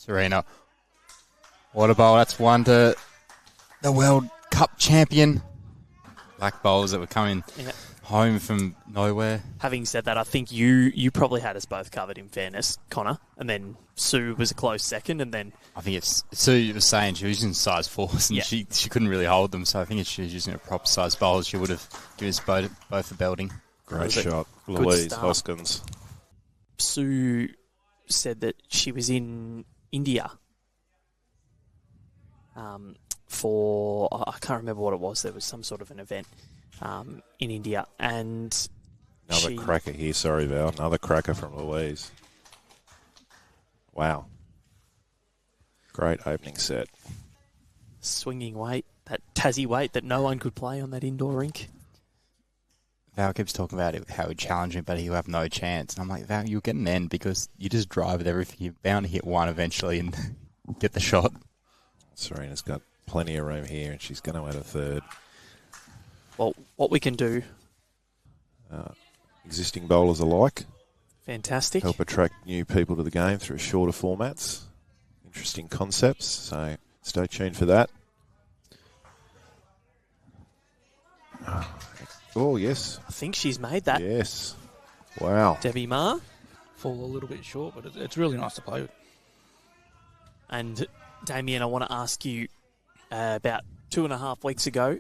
Serena. What a bowl. That's one to the World Cup champion. Black bowls that were coming home from nowhere. Having said that, I think you probably had us both covered, in fairness, Connor. And then Sue was a close second, and then... I think it's... Sue was saying she was using size 4s, and she couldn't really hold them, so I think if she was using a proper size bowl, she would have given us both a belting. Great shot. Louise Hoskins. Sue said that she was in India for... I can't remember what it was. There was some sort of an event in India, and... Another cracker here. Sorry, Val. Another cracker from Louise. Wow. Great opening set. Swinging weight, that Tassie weight that no one could play on that indoor rink. Val keeps talking about it, how he'd challenge him, but he'll have no chance. And I'm like, Val, you'll get an end because you just drive with everything. You're bound to hit one eventually and get the shot. Serena's got plenty of room here, and she's going to add a third. Well, what we can do... existing bowlers alike. Fantastic. Help attract new people to the game through shorter formats. Interesting concepts, so stay tuned for that. Oh, yes. I think she's made that. Yes. Wow. Debbie Ma. Fall a little bit short, but it's really nice to play with. And Damien, I want to ask you, about 2.5 weeks ago,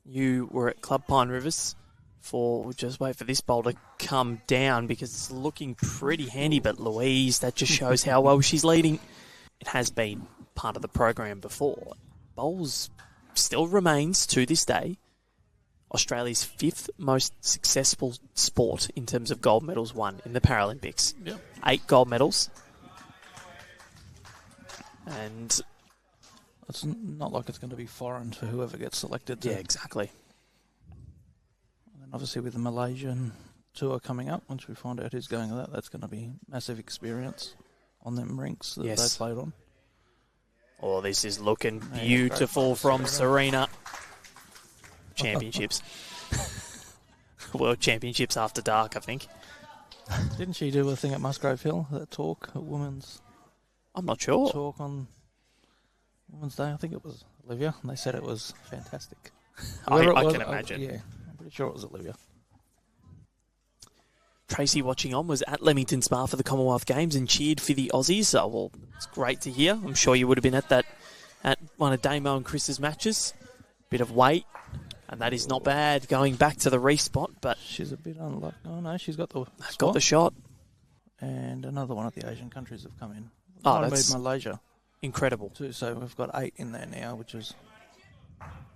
you were at Club Pine Rivers for, just wait for this bowl to come down because it's looking pretty handy, but Louise, that just shows how well she's leading. It has been part of the program before. Bowls still remains, to this day, Australia's 5th most successful sport in terms of gold medals won in the Paralympics. Yep. 8 gold medals. And it's not like it's going to be foreign for whoever gets selected. Yeah, exactly. And obviously with the Malaysian tour coming up, once we find out who's going to that, that's going to be massive experience on them rinks that they played on. Oh, this is looking beautiful from Serena. Championships. World Championships after dark, I think. Didn't she do a thing at Musgrave Hill, that talk, a women's... I'm not sure. Talk on Women's Day, I think it was Olivia, and they said it was fantastic. I can imagine. Yeah, I'm pretty sure it was Olivia. Tracy, watching on, was at Leamington Spa for the Commonwealth Games and cheered for the Aussies. So, well, it's great to hear. I'm sure you would have been at one of Damo and Chris's matches. Bit of weight, and that is not bad going back to the respot, but she's a bit unlucky. Oh no, she's got the spot. Got the shot. And another one of the Asian countries have come in. Oh, that's Malaysia. Incredible. Too, so we've got 8 in there now, which is...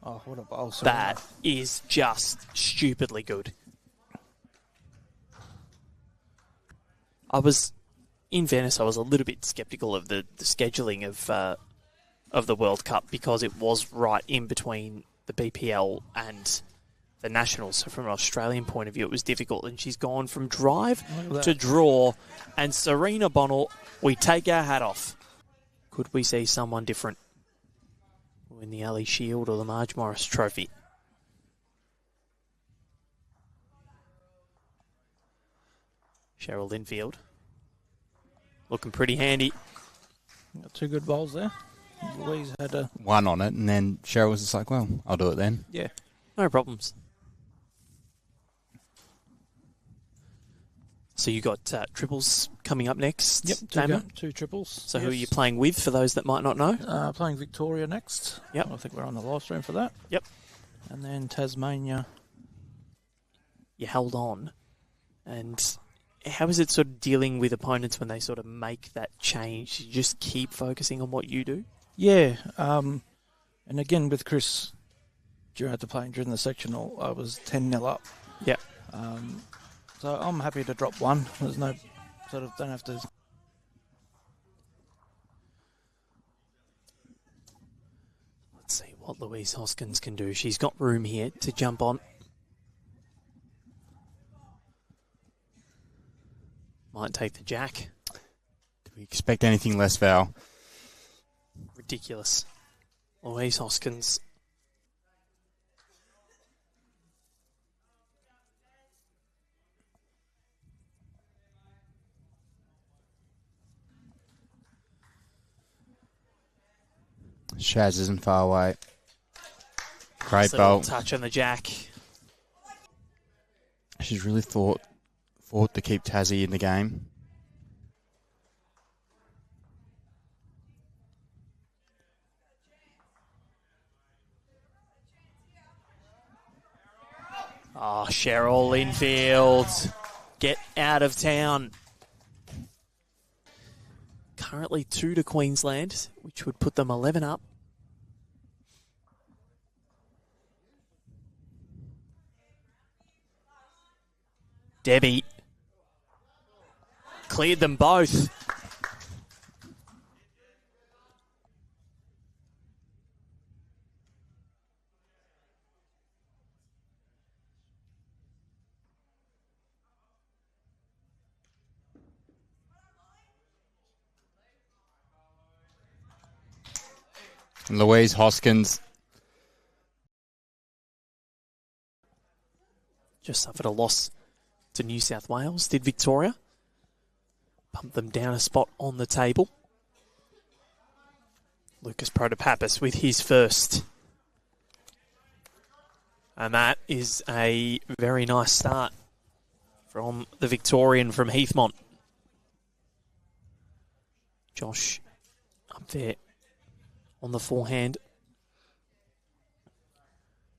Oh, what a bowl. That is just stupidly good. In fairness, I was a little bit sceptical of the scheduling of the World Cup because it was right in between the BPL and the Nationals. So from an Australian point of view, it was difficult. And she's gone from drive to draw. And Serena Bonnell, we take our hat off. Could we see someone different win the Ali Shield or the Marge Morris Trophy? Cheryl Linfield. Looking pretty handy. Got 2 good bowls there. Louise had one on it, and then Cheryl was just like, well, I'll do it then. Yeah, no problems. So you got triples coming up next. Yep, 2 triples. So who are you playing with, for those that might not know? Playing Victoria next. Yep. I think we're on the live stream for that. Yep. And then Tasmania. You held on. And how is it sort of dealing with opponents when they sort of make that change? You just keep focusing on what you do? Yeah. And again, with Chris, during the sectional, I was 10-0 up. Yeah. So I'm happy to drop 1. There's no don't have to. Let's see what Louise Hoskins can do. She's got room here to jump on. Might take the jack. Do we expect anything less, Val? Ridiculous. Louise Hoskins. Shaz isn't far away. Great Nice little bowl. touch on the jack. She's really fought to keep Tassie in the game. Oh, Cheryl infield. Get out of town. Currently 2 to Queensland, which would put them 11 up. Debbie cleared them both. And Louise Hoskins. Just suffered a loss to New South Wales, did Victoria. Pumped them down a spot on the table. Lucas Protopappas with his first. And that is a very nice start from the Victorian from Heathmont. Josh up there on the forehand.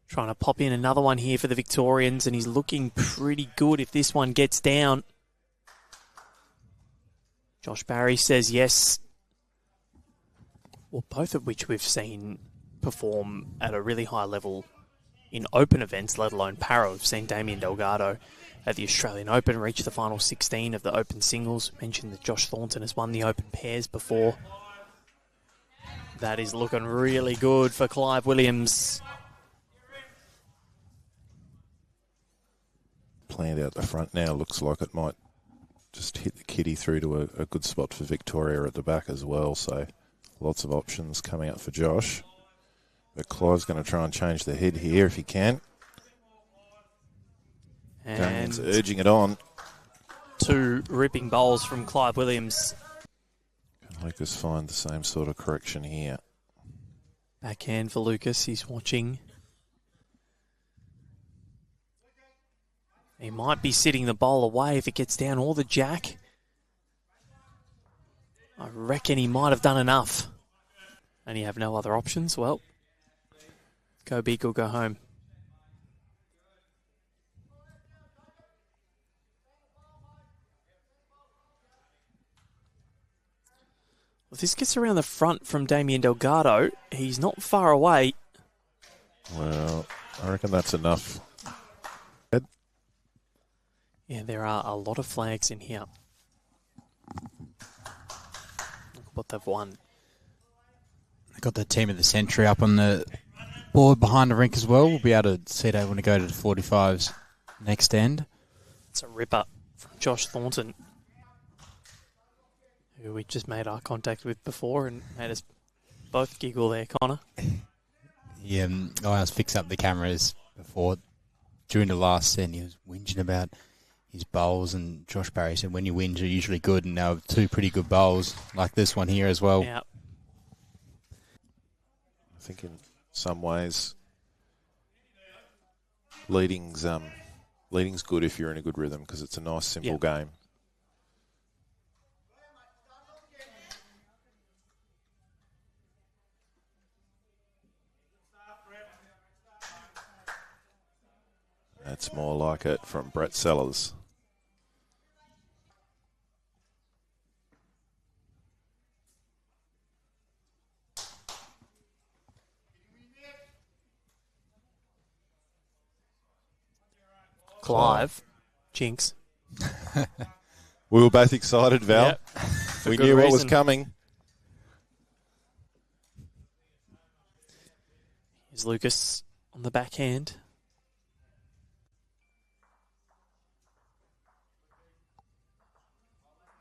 Trying to pop in another one here for the Victorians, and he's looking pretty good if this one gets down. Josh Barry says yes. Well, both of which we've seen perform at a really high level in open events, let alone para. We've seen Damien Delgado at the Australian Open reach the final 16 of the open singles. Mentioned that Josh Thornton has won the open pairs before. That is looking really good for Clive Williams. Planned out the front now. Looks like it might just hit the kitty through to a good spot for Victoria at the back as well. So lots of options coming up for Josh. But Clive's going to try and change the head here if he can. And Damien's urging it on. 2 ripping bowls from Clive Williams. Can Lucas find the same sort of correction here? Backhand for Lucas. He's watching. He might be sitting the bowl away if it gets down, or the jack. I reckon he might have done enough. And you have no other options. Well, go big or go home. If this gets around the front from Damien Delgado, he's not far away. Well, I reckon that's enough. Yeah, there are a lot of flags in here. Look what they've won. They got the team of the century up on the board behind the rink as well. We'll be able to see they want to go to the 45s next end. It's a ripper from Josh Thornton, who we just made eye contact with before and made us both giggle there, Connor. Yeah, I was fixing up the cameras before. During the last set, he was whinging about his bowls, and Josh Barry said when you whinge, you're usually good, and now 2 pretty good bowls, like this one here as well. Yeah. I think in some ways, leading's good if you're in a good rhythm because it's a nice, simple game. That's more like it from Brett Sellers. Clive. Jinx. We were both excited, Val. Yep. We good knew what was reason. coming. Here's Lucas on the backhand.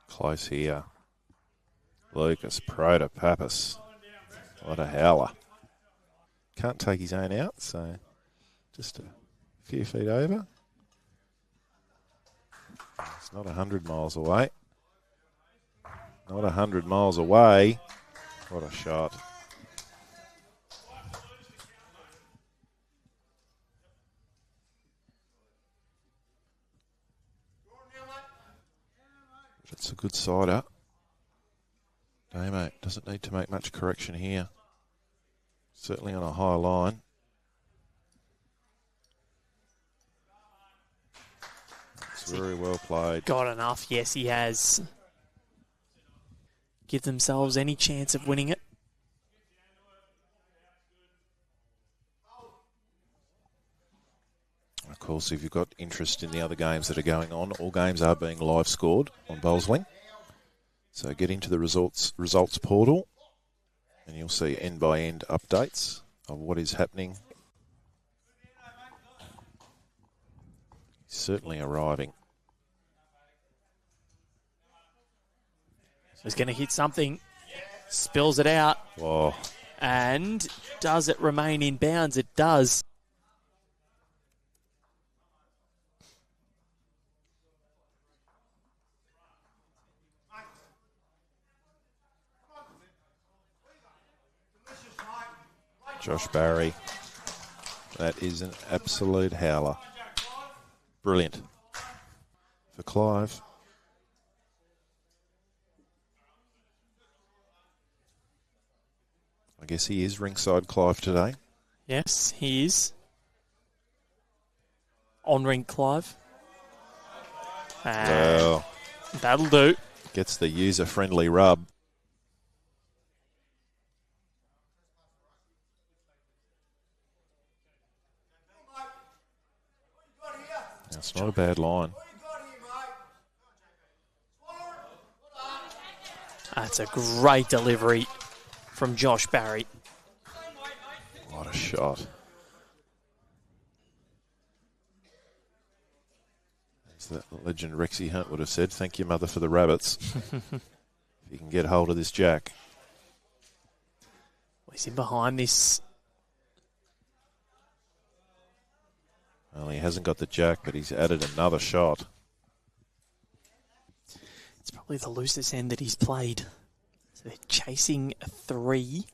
Close here. Lucas Protopappas. What a howler. Can't take his own out, so just a few feet over. It's not 100 miles away. Not 100 miles away. What a shot. It's a good sider. Damo doesn't need to make much correction here. Certainly on a high line. It's very well played. Got enough. Yes, he has. Give themselves any chance of winning it. Of course, if you've got interest in the other games that are going on, all games are being live scored on Bowlsling. So get into the results portal and you'll see end-by-end updates of what is happening. Certainly arriving. So he's going to hit something. Spills it out. Whoa. And does it remain in bounds? It does. Josh Barry. That is an absolute howler. Brilliant. For Clive. I guess he is Rinkside Clive today. Yes, he is. On ring Clive. Well, That'll do. gets the user-friendly rub. That's not a bad line. That's a great delivery from Josh Barry. What a shot. As that legend Rexy Hunt would have said, thank you, mother, for the rabbits. If you can get hold of this jack. He's in behind this. Well, he hasn't got the jack, but he's added another shot. It's probably the loosest end that he's played. So they're chasing a 3.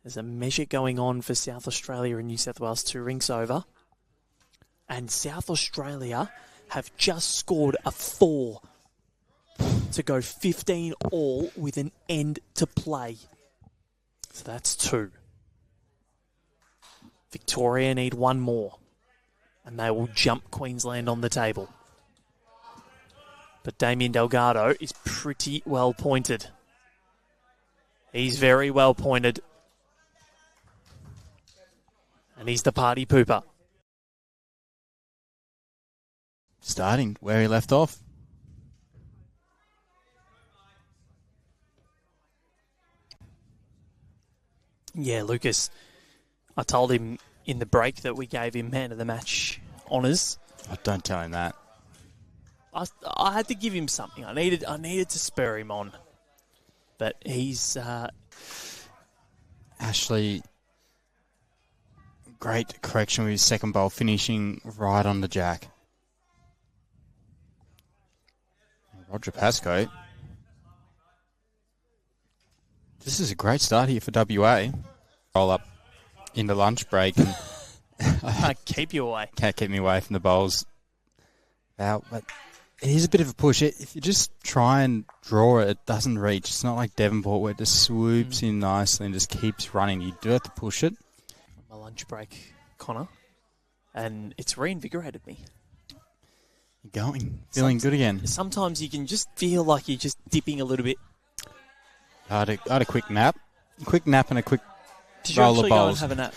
There's a measure going on for South Australia and New South Wales, 2 rinks over. And South Australia have just scored a 4 to go 15 all with an end to play. So that's 2. Victoria need 1 more, and they will jump Queensland on the table. But Damien Delgado is pretty well pointed. He's very well pointed. And he's the party pooper. Starting where he left off. Yeah, Lucas. I told him in the break that we gave him man of the match honours. Oh, don't tell him that. I had to give him something. I needed to spur him on. But he's Ashley, great correction with his second bowl, finishing right on the jack. Roger Pascoe. This is a great start here for WA. Roll up in the lunch break. And can't keep you away. Can't keep me away from the bowls. But it is a bit of a push. If you just try and draw it, it doesn't reach. It's not like Devonport where it just swoops in nicely and just keeps running. You do have to push it. My lunch break, Connor, and it's reinvigorated me. You're going. Feeling good again. Sometimes you can just feel like you're just dipping a little bit. I had a quick nap. A quick nap and a quick Did you roll of actually go and bowls. have a nap?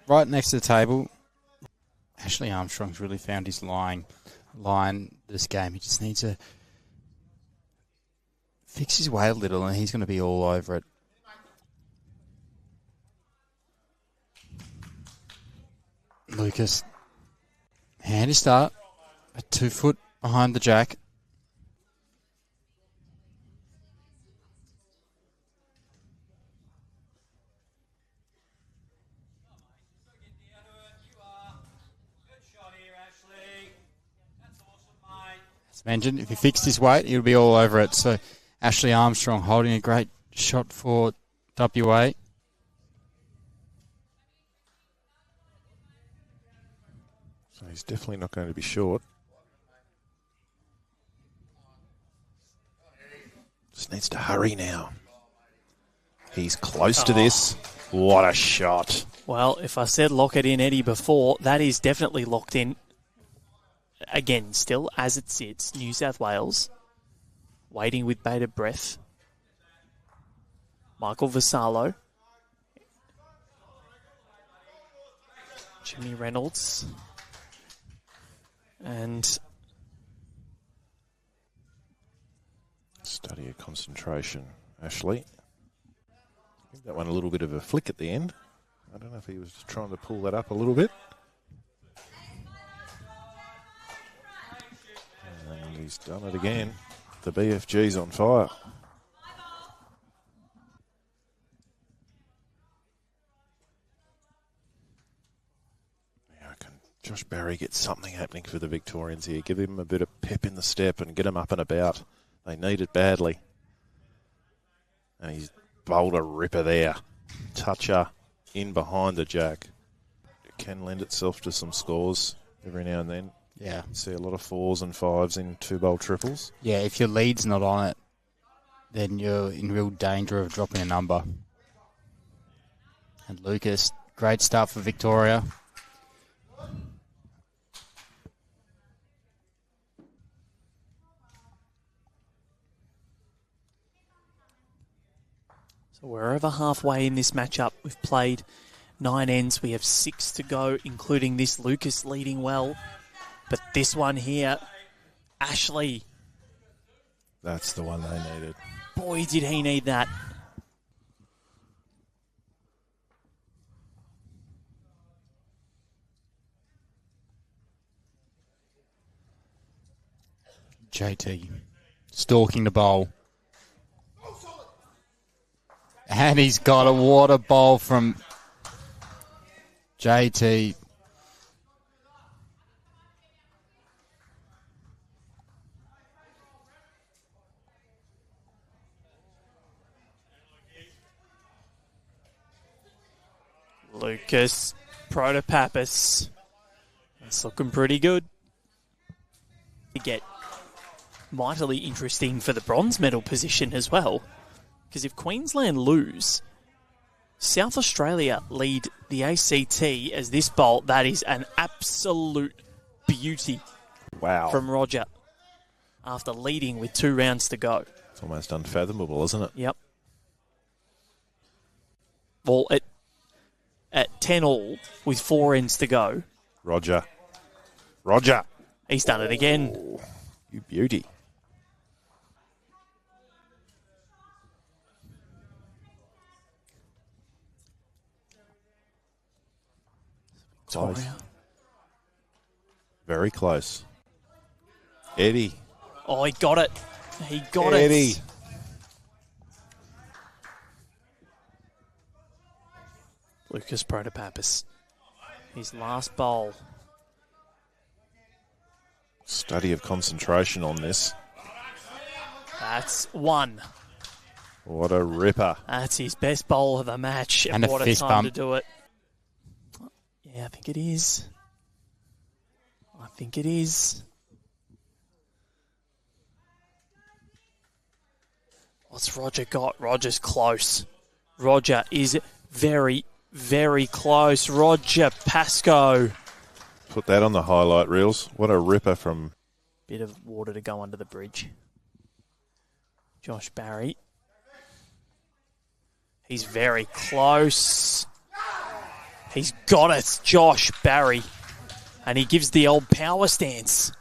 Right next to the table. Ashley Armstrong's really found his line this game. He just needs to fix his weight a little and he's going to be all over it. Lucas, handy start. A 2 foot behind the jack. As mentioned, if he fixed his weight, he'll be all over it. So Ashley Armstrong holding a great shot for WA. So he's definitely not going to be short. Just needs to hurry now. He's close to this. What a shot. Well, if I said lock it in, Eddie, before, that is definitely locked in. Again, still as it sits, New South Wales, waiting with bated breath. Michael Vassallo. Jimmy Reynolds. And study of concentration, Ashley. Give that one a little bit of a flick at the end. I don't know if he was trying to pull that up a little bit. And he's done it again. The BFG's on fire. Can Josh Barry get something happening for the Victorians here? Give him a bit of pep in the step and get him up and about. They need it badly. And he's bowled a ripper there. Toucher in behind the jack. It can lend itself to some scores every now and then. Yeah. You see a lot of 4s and 5s in 2-bowl triples. Yeah, if your lead's not on it, then you're in real danger of dropping a number. And Lucas, great start for Victoria. so we're over halfway in this matchup. We've played 9 ends. We have 6 to go, including this Lucas leading well. But this one here, Ashley. That's the one they needed. Boy, did he need that. JT stalking the bowl. And he's got a water bowl from JT. Lucas Protopappas. It's looking pretty good. To get mightily interesting for the bronze medal position as well. Because if Queensland lose, South Australia lead the ACT as this bowl. That is an absolute beauty. Wow. From Roger after leading with 2 rounds to go. It's almost unfathomable, isn't it? Yep. Well, at 10 all with 4 ends to go. Roger. He's done it again. Oh, you beauty. Close. Very close. Eddie. Oh, he got it. He got Eddie. it. Lucas Protopappas. His last bowl. Study of concentration on this. That's 1. What a ripper. That's his best bowl of the match. And a what a fist time bump. to do it. Yeah, I think it is. What's Roger got? Roger's close. Roger is very, very close. Roger Pascoe. Put that on the highlight reels. What a ripper from... Bit of water to go under the bridge. Josh Barry. He's very close. He's got it, Josh Barry. And he gives the old power stance.